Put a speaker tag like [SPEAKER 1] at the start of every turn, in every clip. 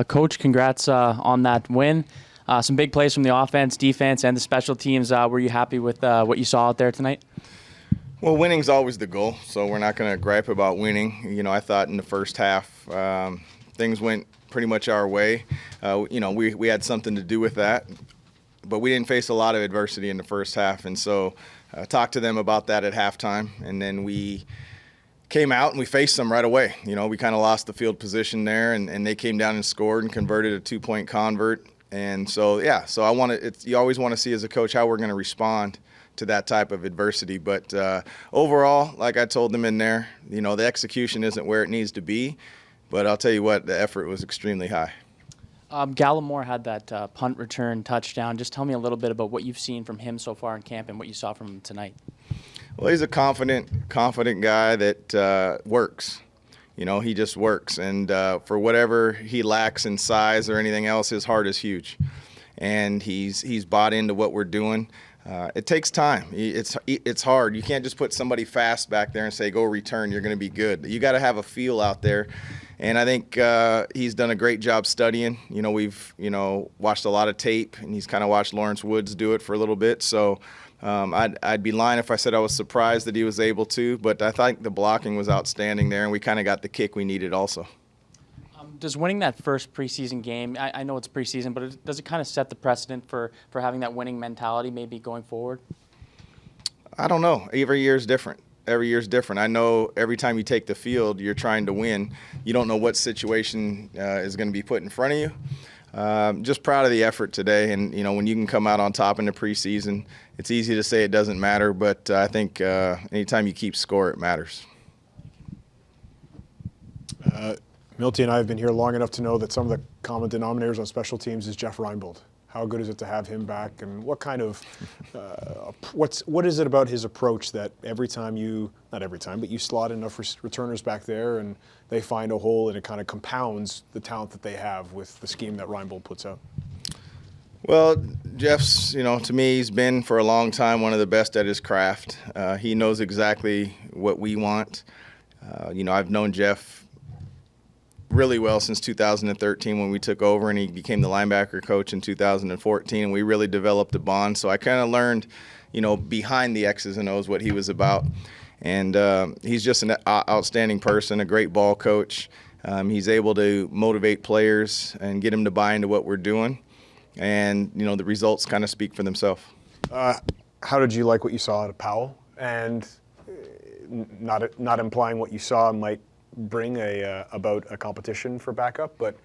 [SPEAKER 1] Coach, congrats on that win. Some big plays from the offense, defense, and the special teams. Were you happy with what you saw out there tonight?
[SPEAKER 2] Well, winning's always the goal, so we're not going to gripe about winning. I thought in the first half things went pretty much our way. We had something to do with that, but we didn't face a lot of adversity in the first half, and so talked to them about that at halftime, and then we came out and we faced them right away. We kind of lost the field position there, and they came down and scored and converted a 2-point convert. And so you always want to see as a coach how we're going to respond to that type of adversity. But overall, like I told them in there, the execution isn't where it needs to be. But I'll tell you what, the effort was extremely high.
[SPEAKER 1] Gallimore had that punt return touchdown. Just tell me a little bit about what you've seen from him so far in camp and what you saw from him tonight.
[SPEAKER 2] Well, he's a confident guy that works. He just works. And for whatever he lacks in size or anything else, his heart is huge. And he's bought into what we're doing. It takes time. It's hard. You can't just put somebody fast back there and say, go return, you're going to be good. You got to have a feel out there. And I think he's done a great job studying. We've watched a lot of tape, and he's kind of watched Lawrence Woods do it for a little bit. So I'd be lying if I said I was surprised that he was able to, but I think the blocking was outstanding there, and we kind of got the kick we needed also.
[SPEAKER 1] Does winning that first preseason game, I know it's preseason, but does it kind of set the precedent for having that winning mentality maybe going forward?
[SPEAKER 2] I don't know. Every year is different. I know every time you take the field, you're trying to win. You don't know what situation is going to be put in front of you. Just proud of the effort today, and when you can come out on top in the preseason, it's easy to say it doesn't matter, but I think anytime you keep score, it matters.
[SPEAKER 3] Milty and I have been here long enough to know that some of the common denominators on special teams is Jeff Reinbold. How good is it to have him back, and what kind of what is it about his approach that every time not every time, but you slot enough returners back there and they find a hole, and it kind of compounds the talent that they have with the scheme that Reinbold puts out?
[SPEAKER 2] Well, Jeff's, to me, he's been for a long time one of the best at his craft. He knows exactly what we want. I've known Jeff really well since 2013 when we took over, and he became the linebacker coach in 2014, and we really developed a bond. So I kind of learned, behind the X's and O's what he was about. And he's just an outstanding person, a great ball coach. He's able to motivate players and get them to buy into what we're doing. And, the results kind of speak for themselves.
[SPEAKER 3] How did you like what you saw out of Powell? And not implying what you saw might bring about a competition for backup, but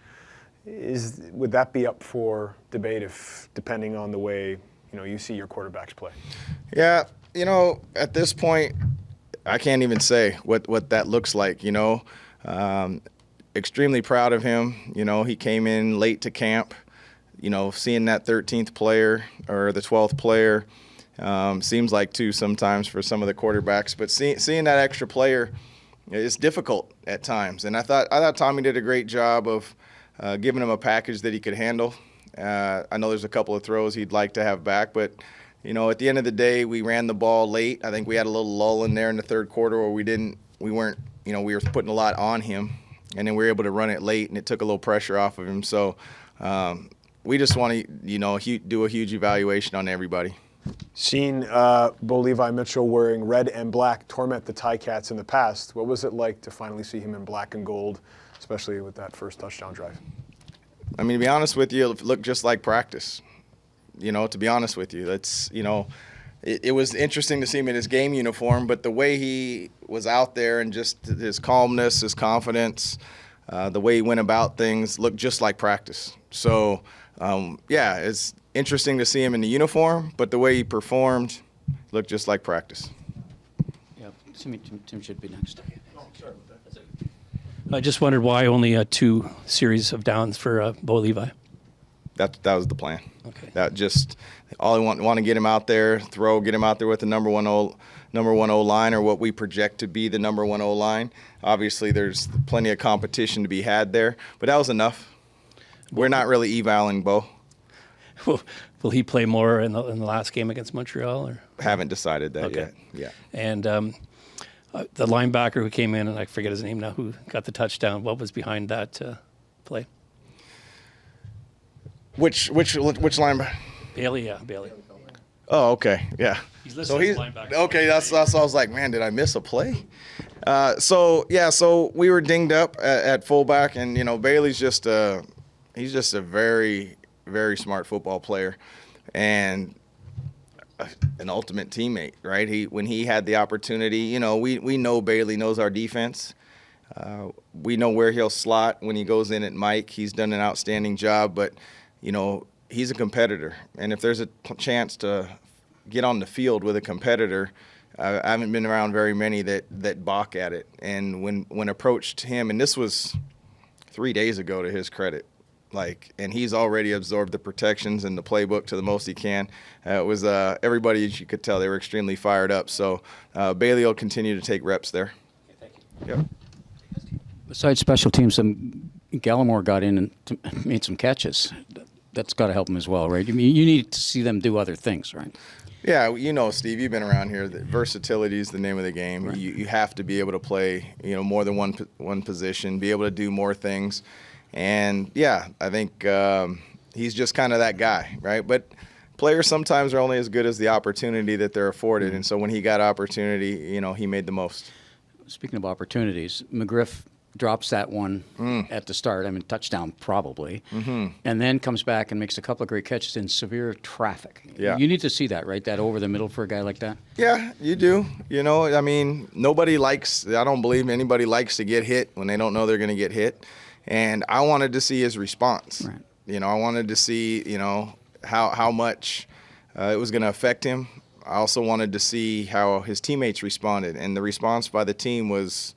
[SPEAKER 3] would that be up for debate depending on the way you see your quarterbacks play?
[SPEAKER 2] Yeah, at this point, I can't even say what that looks like. Extremely proud of him. He came in late to camp. Seeing that 13th player or the 12th player seems like two sometimes for some of the quarterbacks, but seeing that extra player, it's difficult at times, and I thought Tommy did a great job of giving him a package that he could handle. I know there's a couple of throws he'd like to have back, but at the end of the day, we ran the ball late. I think we had a little lull in there in the third quarter where we were putting a lot on him, and then we were able to run it late, and it took a little pressure off of him. So we just want to do a huge evaluation on everybody.
[SPEAKER 3] Seen Bo Levi Mitchell wearing red and black torment the Ticats in the past. What was it like to finally see him in black and gold, especially with that first touchdown drive?
[SPEAKER 2] I mean, to be honest with you, it looked just like practice. To be honest with you, that's it was interesting to see him in his game uniform, but the way he was out there and just his calmness, his confidence, the way he went about things looked just like practice. So, it's interesting to see him in the uniform, but the way he performed looked just like practice.
[SPEAKER 4] Yeah, Tim should be next. I just wondered why only 2 series of downs for Bo Levi.
[SPEAKER 2] That was the plan.
[SPEAKER 4] Okay.
[SPEAKER 2] That just all I want to get him out there, get him out there with the number one O line, or what we project to be the number one O line. Obviously, there's plenty of competition to be had there, but that was enough. We're not really evaling Bo.
[SPEAKER 4] Will he play more in the last game against Montreal? Or
[SPEAKER 2] haven't decided that yet. Yeah.
[SPEAKER 4] And the linebacker who came in, and I forget his name now, who got the touchdown. What was behind that play?
[SPEAKER 2] Which linebacker?
[SPEAKER 4] Bailey, yeah, Bailey.
[SPEAKER 2] Oh, okay, yeah.
[SPEAKER 4] He's listed as linebacker.
[SPEAKER 2] Okay. That's I was like, man, did I miss a play? So we were dinged up at fullback, and Bailey's he's just a very, very smart football player, and an ultimate teammate, right? When he had the opportunity, we know Bailey knows our defense. We know where he'll slot when he goes in at Mike. He's done an outstanding job, but he's a competitor, and if there's a chance to get on the field with a competitor, I haven't been around very many that balk at it. And when approached him, and this was 3 days ago to his credit, and he's already absorbed the protections and the playbook to the most he can. It was everybody, as you could tell, they were extremely fired up. So Bailey will continue to take reps there. Yep.
[SPEAKER 5] Besides special teams, Gallimore got in and made some catches. That's got to help him as well, right? I mean, you need to see them do other things, right?
[SPEAKER 2] Yeah, Steve, you've been around here. Versatility is the name of the game. Right. You have to be able to play, more than one position, be able to do more things. And, yeah, I think he's just kind of that guy, right? But players sometimes are only as good as the opportunity that they're afforded. Mm-hmm. And so when he got opportunity, he made the most.
[SPEAKER 5] Speaking of opportunities, McGriff drops that one at the start. I mean, touchdown probably. Mm-hmm. And then comes back and makes a couple of great catches in severe traffic.
[SPEAKER 2] Yeah.
[SPEAKER 5] You need to see that, right? That over the middle for a guy like that?
[SPEAKER 2] Yeah, you do. I mean, I don't believe anybody likes to get hit when they don't know they're going to get hit. And I wanted to see his response. Right. I wanted to see, how much it was going to affect him. I also wanted to see how his teammates responded. And the response by the team was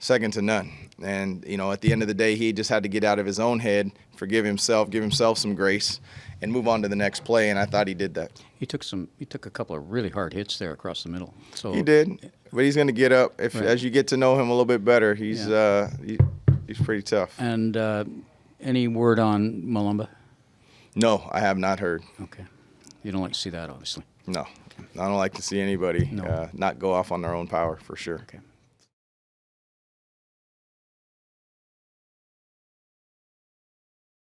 [SPEAKER 2] second to none. And, at the end of the day, he just had to get out of his own head, forgive himself, give himself some grace, and move on to the next play, and I thought he did that.
[SPEAKER 5] He took a couple of really hard hits there across the middle. So
[SPEAKER 2] he did, but he's going to get up. As you get to know him a little bit better, he's pretty tough.
[SPEAKER 5] And any word on Mulumba?
[SPEAKER 2] No, I have not heard.
[SPEAKER 5] Okay. You don't like to see that, obviously.
[SPEAKER 2] No. I don't like to see anybody not go off on their own power, for sure.
[SPEAKER 5] Okay.